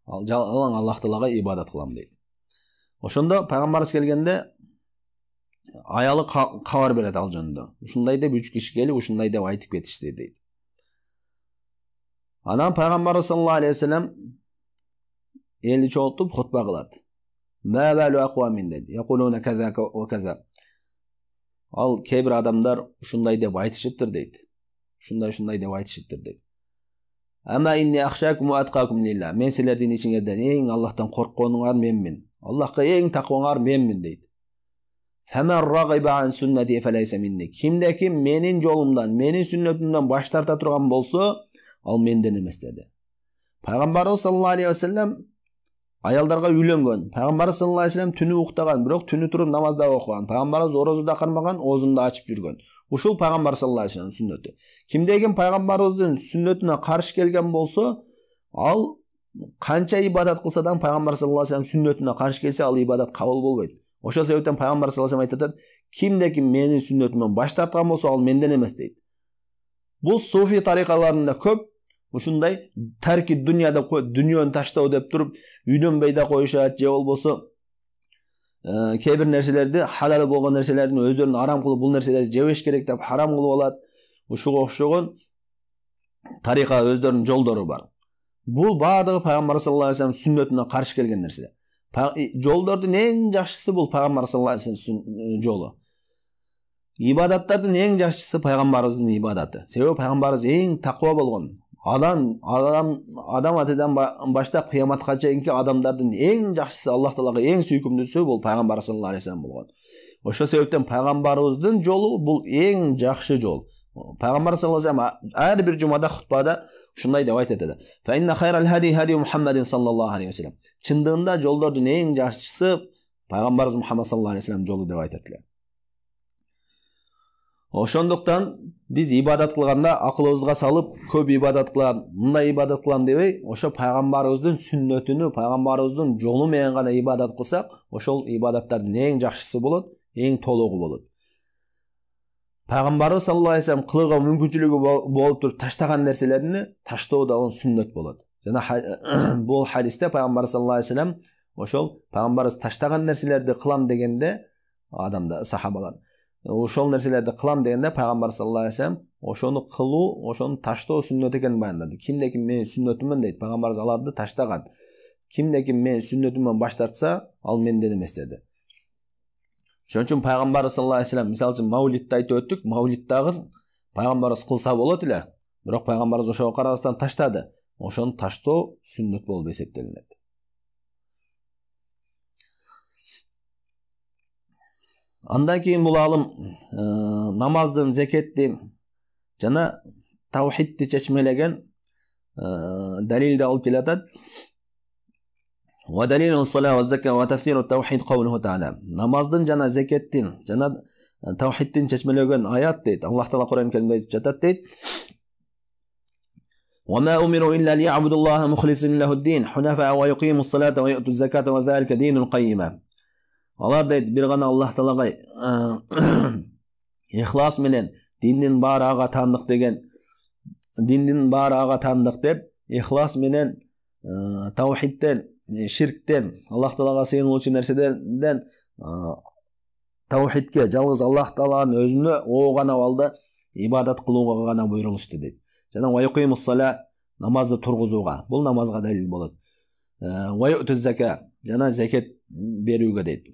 Жалаң Аллах Таалага ибадат кылам дейт. Ошондо пайгамбарыбыз келгенде аялы кабар берет ал жөнүндө. Ушундай деп 3 киши келип, ушундай деп айтып кетишти дейт. Анан пайгамбар саллаллаху алейхи ва салlam элди чогултуп хутба кылат. "Ма балу аквамин" дейт. "Якулуна каза ва каза." Ал кээ бир адамдар ушундай деп айтышыптыр дейт. Ушундай деп айтышыптыр дейт. "Ама инни ахшакум ва атқакум лилла." Мен силердин ичиңерден эң Аллахтан коркконуңар менмин. Аллахка эң такваңар менмин дейт. "Фаман рагиба ан суннати фалайса минни." Кимде-ким менин жолумдан, менин сүннөтүмдөн баш тарта турган болсо, ал менден эмес деди. Пайгамбарыбыз саллаллаху алейхи ва салlam аялдарга үйлөнгөн. Пайгамбар саллаллаху алейхи ва салlam түнү уктаган, бирок түнү туруп намазда окуган. Пайгамбарыбыз орозу да кармаган, оозун да ачып жүргөн. Ушул пайгамбар саллаллаху алейхи ва салlam сүннөтү. Кимдегин пайгамбарыбыздын сүннөтүнө каршы келген болсо, ал канча ибадат кылса да пайгамбар саллаллаху алейхи ва салlam сүннөтүнө каршы келсе, ал ибадат кабыл болбойт. Ошол себептен пайгамбар саллаллаху алейхи ва салlam айтат: "Кимдеким менин сүннөтүмөн баш тарткан болсо, ал менден эмес" дейт. Бул суфи тарикаларында көп ушундай тарки дүйнөдө дүйнөнү таштоо деп туруп үйдөн бейда коюшат, же болбосо кээ бир нерселерди, халал болгон нерселердин өздөрүнүн арам кылып, бул нерселерди жебеш керек деп харам кылып алат. Ушуга окшогон тарика өздөрүнүн жолдору бар. Бул баардыгы пайгамбар саллаллаху алейхи вассалам сүннөтүнө каршы келген нерсе. Жолдордун эң жакшысы бул пайгамбар саллаллаху алейхи вассалам жолу. Ибадаттардын эң жакшысы пайгамбарыбыздын ибадаты. Себеби пайгамбарыбыз эң таква болгон. Адам атадан баштап кыяматка чейинки адамдардын эң жакшысы, Аллах Таалага эң сүйкүмдүүсү бул пайгамбар саллаллаху алейхи вассалам болгон. Ошол себептен пайгамбарыбыздын жолу бул эң жакшы жол. Пайгамбар саллаллаху алейхи вассалам ар бир жумада хутбада ушундай деп айтат. Фа инна хайрал хади хади Мухаммадин саллаллаху алейхи вассалам. Чындыгында жолдордун эң жакшысы пайгамбарыбыз Мухаммад саллаллаху алейхи вассалам жолу деп айтат. Ошондуктан биз ибадат кылганда акылыбызга салып, көп ибадат кылам, мындай ибадат кылам дебей, ошо пайгамбарыбыздын сүннөтүнү, пайгамбарыбыздын жолу менен гана ибадат кылсак, ошол ибадаттардын эң жакшысы болот, эң толугу болот. Пайгамбарыбыз саллаллаху алейхи вассалам кылууга мүмкүнчүлүгү болуп туруп таштаган нерселерини таштоо да он сүннөт болот. Жана бул хадисте пайгамбар саллаллаху алейхи вассалам ошол пайгамбарыбыз таштаган нерселерди кылам дегенде, адамда сахабалар ошол нерселерди кылам дегенде пайгамбар саллаллаху алейхи вассалам ошону кылуу, ошону таштоо сүннөт экенин баяндады. Кимде ким менин сүннөтүмөн дейт, пайгамбарыбыз аларды таштаган. Кимде ким менин сүннөтүмөн баш тартса, ал менден эмес деди. Ошон үчүн пайгамбар саллаллаху алейхи вассалам мисалы үчүн маулитти айтып өттүк. Маулиттагы пайгамбарыбыз кылса болот эле, бирок пайгамбарыбыз ошого карабастан таштады. Ошону таштоо сүннөт болуп эсептелинет. Андан кийин бул алым намаздын, зекетти жана таухидти чечмелеген далилди алып келатат. Ва далилун салат ва закат ва тафсиру таухид каулуху таала. Намаздын жана зекеттин жана таухидтин чечмелеген аят дейт. Аллах Таала Кур'ан келмейт жатат дейт. Ва ма умиру илля ли'абудуллаха мухлисин лахуд-дин хунафа ва юқимус салата ва ю'туз заката ва залика динул каййима. Алар дейт, бир гана Аллах Таалага ихлас менен диндин баары ага таандык деген, диндин баары ага таандык деп, ихлас менен таухидтен, ширктен, Аллах Таалага сыйынуучу нерседен таухидке, жалгыз Аллах Тааланын өзүнө о гана балда ибадат кылууга гана буйрулушту дейт. Жана ва юқимус сала, намазды тургузууга, бул намазга далил болот. Ва ю'туз зака, жана закет берүүгө дейт.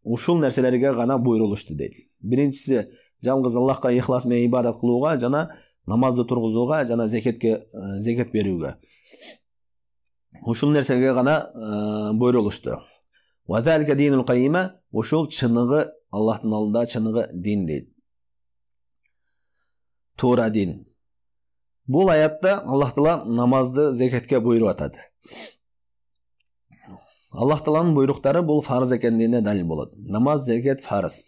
Ушул нерселерге гана буйрулушту дейт. Биринчиси жалгыз Аллахка ихлас менен ибадат кылууга, жана намазды тургузууга, жана закет берүүгө. Ушул нерсеге гана буйрулушту. Ва залика динул каййима, ушул чыныгы Аллахтын алдында чыныгы дин дейт. Туура дин. Бул аятта Аллах Таала намазды, закетке буйруп атат. Аллах Тааланын буйруктары бул фарз экендигине далил болот. Намаз, закет фарз.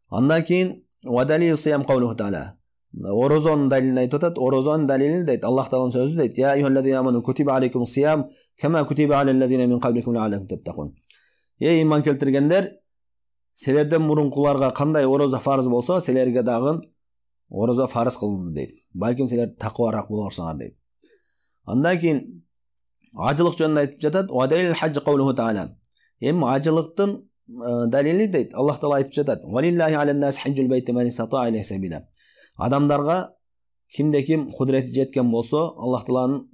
Андан кийин ва далил сиям каулуху таала. Орозонун далилин айтып атат. Орозонун далили дейт, Аллах Тааланын сөзү дейт. Я айюхаллазина аману кутиба алейкумус сиям кама кутиба алаллазина мин кабликум лааллакум таттакун. Эй иман келтиргендер, силерден мурункуларга кандай ороза фарз болсо, силерге дагы ороза фарз кылынды дейт. Балким силер такварак болорсуңар дейт. Андан кийин ажылык жөнүндө айтып жатат. Ва далил хадж каулуху таала. Эми ажылыктын далили дейт. Аллах Таала айтып жатат. Валиллахи алан-нас хаджул байти ман истатаа илейхи сабила. Адамдарга кимде ким кудурети жеткен болсо, Аллах Тааланын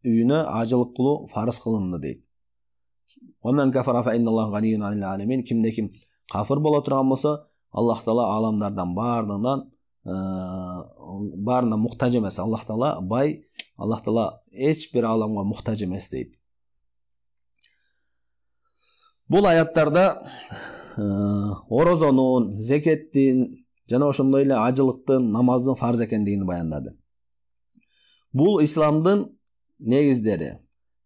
үйүнө ажылык кылуу фарз кылынды дейт. Ва ман кафара фа инналлаху ганиюн анил аламин. Кимде ким кафир боло турган болсо, Аллах Таала аламдардан баарына муктаж эмес. Аллах Таала бай, Аллах Таала эч бир аламга муктаж эмес дейт. Бул аяттарда орозонун, зекеттин жана ошондой эле ажылыктын, намаздын фарз экендигин баяндады. Бул исламдын негиздери.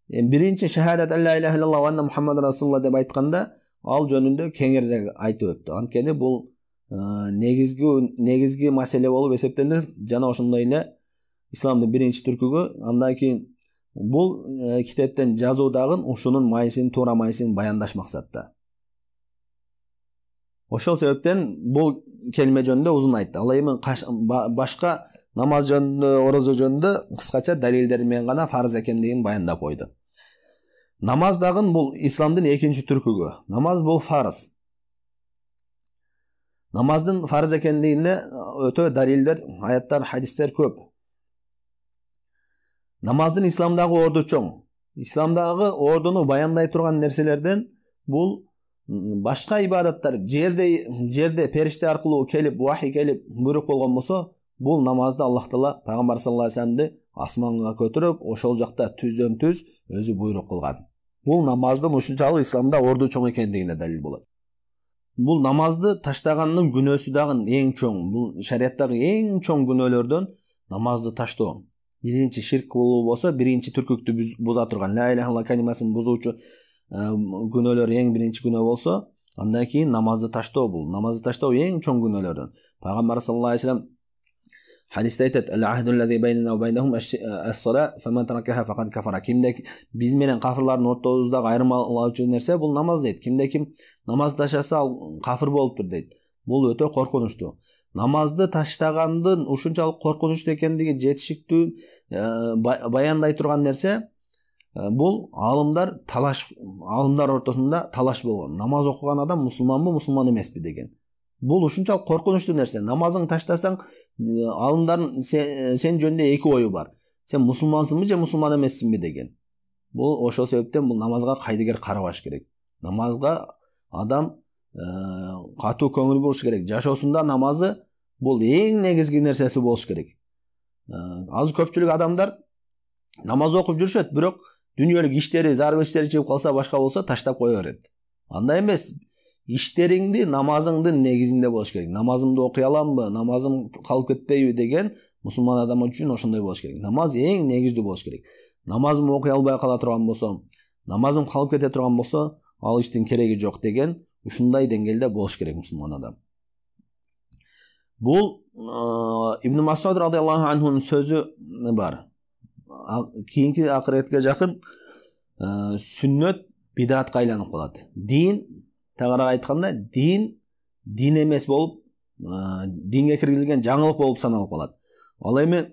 Биринчи шахадат алла илаха иллаллах ва анна Мухаммад расулуллах деп айтканда, ал жөнүндө кеңирээк айтып өттү. Анткени бул негизги маселе болуп эсептелет жана ошондой эле исламдын биринчи түркүгү. Андан кийин бул китептен жазуудагы ушунун майысын, туура майысын баяндаш максатта. Ошол себептен бул келме жөнүндө узун айтты. Ал эми башка намаз жөнүндө, орозо жөнүндө кыскача далилдер менен гана фарз экендигин баяндап койду. Намаз дагы бул исламдын экинчи түркүгү. Намаз бул фарз. Намаздын фарз экендигине өтө далилдер, аяттар, хадистер көп. Намаздын исламдагы орду чоң. Исламдагы ордуну баяндай турган нерселерден бул башка ибадаттар жерде периште аркылуу келип, вахий келип буйрук болгон болсо, бул намазды Аллах Таала пайгамбар саллаллаху алейхи вассаламды асманга көтөрүп, ошол жакта түздөн түз өзү буйрук кылган. Бул намаздын ушунчалык исламда орду чоң экендигине далил болот. Бул намазды таштаганның күнөөсү дагы эң чоң. Бул шариаттагы эң чоң күнөөлөрдөн намазды таштоо. Биринчи ширк кылуу болсо, биринчи түркүктү буза турган ла иляха илlalloh калимасын бузуучу күнөөлөр эң биринчи күнөө болсо, андан кийин намазды таштоо бул. Намазды таштоо эң чоң күнөөлөрдөн. Пайгамбар саллаллаху алейхи вассалам хадисте айтат: "Ал-ахду аллази байнана ва байнахум ас-сала, фаман таракаха факад кафара." Кимде биз менен кафырлардын ортобуздагы айырмалаучу нерсе бул намаз дейт. Кимде ким намаз таштаса ал кафыр болуптур дейт. Бул өтө коркунучтуу. Намазды таштагандын ушунчалык коркунучтуу экендиги жетишиктүү баяндай турган нерсе бул алымдар ортосунда талаш болгон. Намаз окуган адам мусулманбы, мусулман эмеспи деген. Бул ушунчалык коркунучтуу нерсе. Намазың таштасаң, алымдардын сен жөнүндө эки ою бар. Сен мусулмансыңбы же мусулман эмессиңби деген. Бул ошол себептен бул намазга кайдыгер карабаш керек. Намазга адам катуу көңүл буруш керек. Жашоосунда намазы бул эң негизги нерсеси болуш керек. Азыр көпчүлүк адамдар намаз окуп жүрүшөт, бирок дүйнөлүк иштери, зарыл иштери чыгып калса, башка болсо таштап кое берет. Андай эмес. Иштериңди намазыңдын негизинде болуш керек. Намазымды окуй аламбы, намазым калып кетпейби деген мусулман адам үчүн ошондой болуш керек. Намаз эң негиздүү болуш керек. Намазымды окуй албай кала турган болсом, намазым калып кете турган болсо, ал иштин кереги жок деген ушундай деңгээлде болуш керек мусулман адам. Бул Ибн Масуд радыйаллаху анхунун сөзү бар. Кийинки акыретке жакын сүннөт бидатка айланып калат. Дин, тагыраак айтканда, дин эмес болуп, динге киргизилген жаңылык болуп саналып калат. Ал эми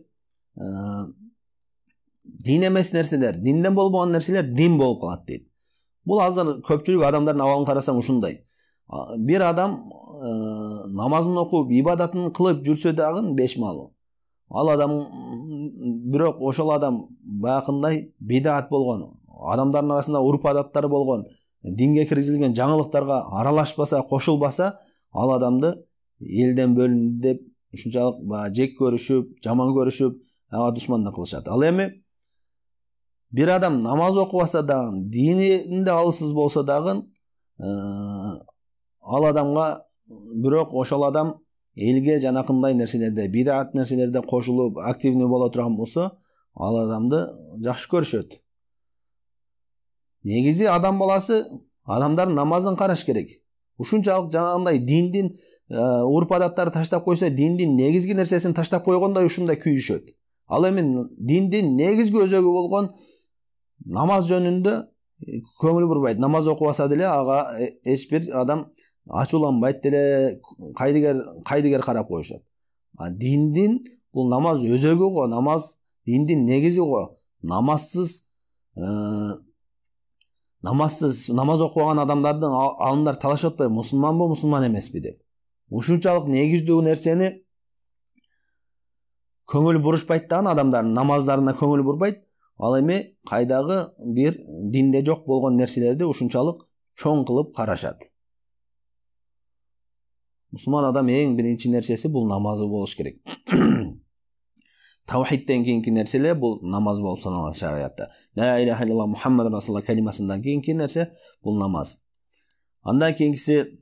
дин эмес нерселер, динден болбогон нерселер дин болуп калат дейт. Бул азыр көпчүлүк адамдардын абалын карасаң ушундай. Bir adam namazını okup ibadetini kılıp жүрсө дагы беш малу. Ал адам бирок ошол адам баякындай бидат болгон, адамдардын арасында уруп адаттары болгон, динге киргизилген жаңылыктарга аралашпаса, кошулбаса, ал адамды элден бөлүндү деп ушунчалык жек көрүшүп, жаман көрүшүп, ага душмандык кылышат. Ал эми bir adam namaz окубаса дагы, дининде алсыз болсо дагы, ал адамга бирок ошол адам элге жанакындай нерселерде, бидат нерселерде кошулуп, активный боло турган болсо, ал адамды жакшы көрүшөт. Негизи адам баласы адамдардын намазын караш керек. Ушунчалык жанагындай диндин уруп адаттарды таштап койсо, диндин негизги нерсесин таштап койгондой ушундай күйүшөт. Ал эми диндин негизги өзөгү болгон намаз жөнүндө көңүл бурбайт. Намаз окубаса деле ага эч бир адам ачууланбайт деле, кайдыгер карап коюшат. Диндин бул намаз өзөгү го, намаз диндин негизи го. Намаз окубаган адамдардын алымдар талашып атпайбы, мусулманбы, мусулман эмеспи деп. Ушунчалык негиздүү нерсени көңүл бурушпайт дагы, адамдардын намаздарына көңүл бурбайт. Ал эми кайдагы бир динде жок болгон нерселерди ушунчалык чоң кылып карашат. Мусулман адам эң биринчи нерсеси бул намазы болуш керек. Тавхидтен кийинки нерселер бул намаз болуп саналат шариатта. Ла иляха илlalloh Мухаммад расулуллах калимасынан кийинки нерсе бул намаз. Андан кийинкиси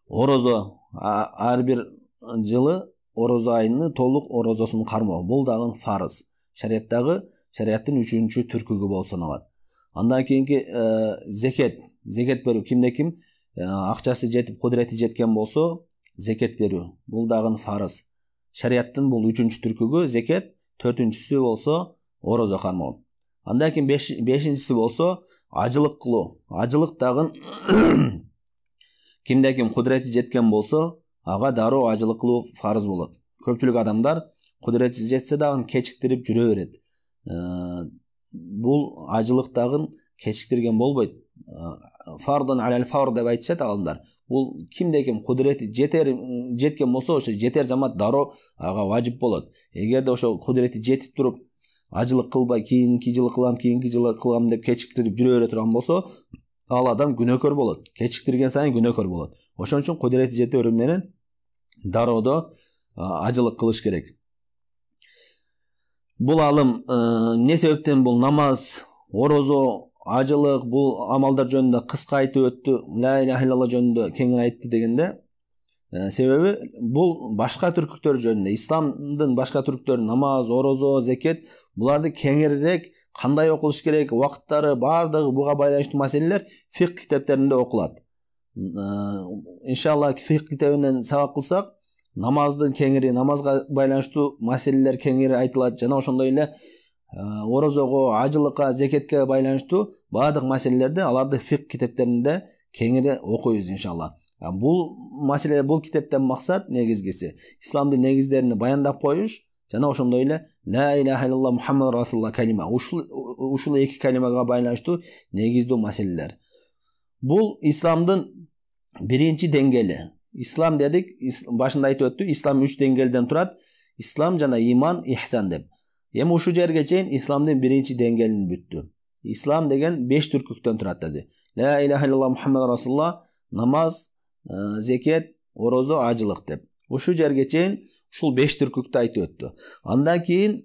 орозо. Ар бир жылы орозо айыны толук орозосун кармоо. Бул дагы фарыз. Шариаттын 3-чү түркүгү болуп саналат. Андан кийинки зекет берүү. Кимде ким акчасы жетип, кудурети жеткен болсо, зекет берүү. Бул дагы фарыз. Шариаттын бул 3-чү түркүгү зекет, 4-чүсү болсо орозо кармоо. Андан кийин 5-чиси болсо ажылык кылуу. Ажылык дагы кимде ким кудурети жеткен болсо, ага дароо ажылык кылуу фарыз болот. Көпчүлүк адамдар кудуретсиз жетсе дагы кечиктирип жүрө берет. Бул ажылыктагы кечиктирген болбойт. Фардун алал фар деп айтышат алымдар. Бул кимде ким кудурети жеткен болсо ошо жетер замат дароо ага важип болот. Эгерде ошо кудурети жетип туруп ажылык кылбай кийинки жылы кылам деп кечиктирип жүрө бере турган болсо, ал адам күнөөкөр болот. Кечиктирген сайын күнөөкөр болот. Ошон үчүн кудурети жете берүү менен дароодо ажылык кылыш керек. Бул алым эмне себептен бул намаз, орозо, ажылык бул амалдар жөнүндө кыска айтып өттү, ла иляха илlalloh жөнүндө кеңири айтты дегенде, себеби бул башка түркүктөр жөнүндө, исламдын башка түркүктөрү намаз, орозо, зекет буларды кеңирирээк кандай окулуш керек, убакыттары баардыгы буга байланыштуу маселелер фикх китептеринде окулат. Иншалла фикх китебинен сабак кылсак, намаздын кеңири, намазга байланыштуу маселелер кеңири айтылат жана ошондой эле орозого, ажылыкка, зекетке байланыштуу баардык маселелерди аларды фикх китептеринде кеңири окуйбуз иншалла. Бул маселе, бул китептен максат негизгиси исламдын негиздерин баяндап коюш жана ошондой эле ла иляха илlalloh Мухаммад расулуллах калима. Ушул эки калимага байланыштуу негиздүү маселелер. Бул исламдын биринчи деңгээли. Ислам дедик, башында айтып өттү, ислам 3 деңгээлден турат. Ислам жана иман, ихсан деп. Эми ушул жерге чейин исламдын биринчи деңгээлин бүттү. Ислам деген 5 түркүктөн турат деди. Ла иляха илlalloh Мухаммад расулуллах, намаз, зекет, орозо, ажылык деп. Ушул жерге чейин ушул 5 түркүктү айтып өттү. Андан кийин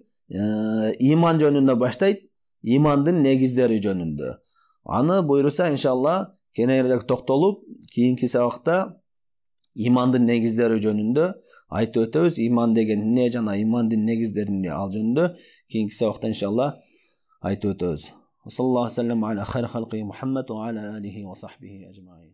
иман жөнүндө баштайт, имандын негиздери жөнүндө. Аны буйруса иншалла кененирээк токтолуп, кийинки сабакта имандын негиздери жөнүндө айтып өтөбүз. Иман деген эмне жана имандын негиздери эмне, ал жөнүндө кийинки сабакта иншалла айтып өтөбүз. Саллаллаху алейхи ва саллям аля хайр халқи Мухаммад ва аля алихи ва сахбихи ажмаин.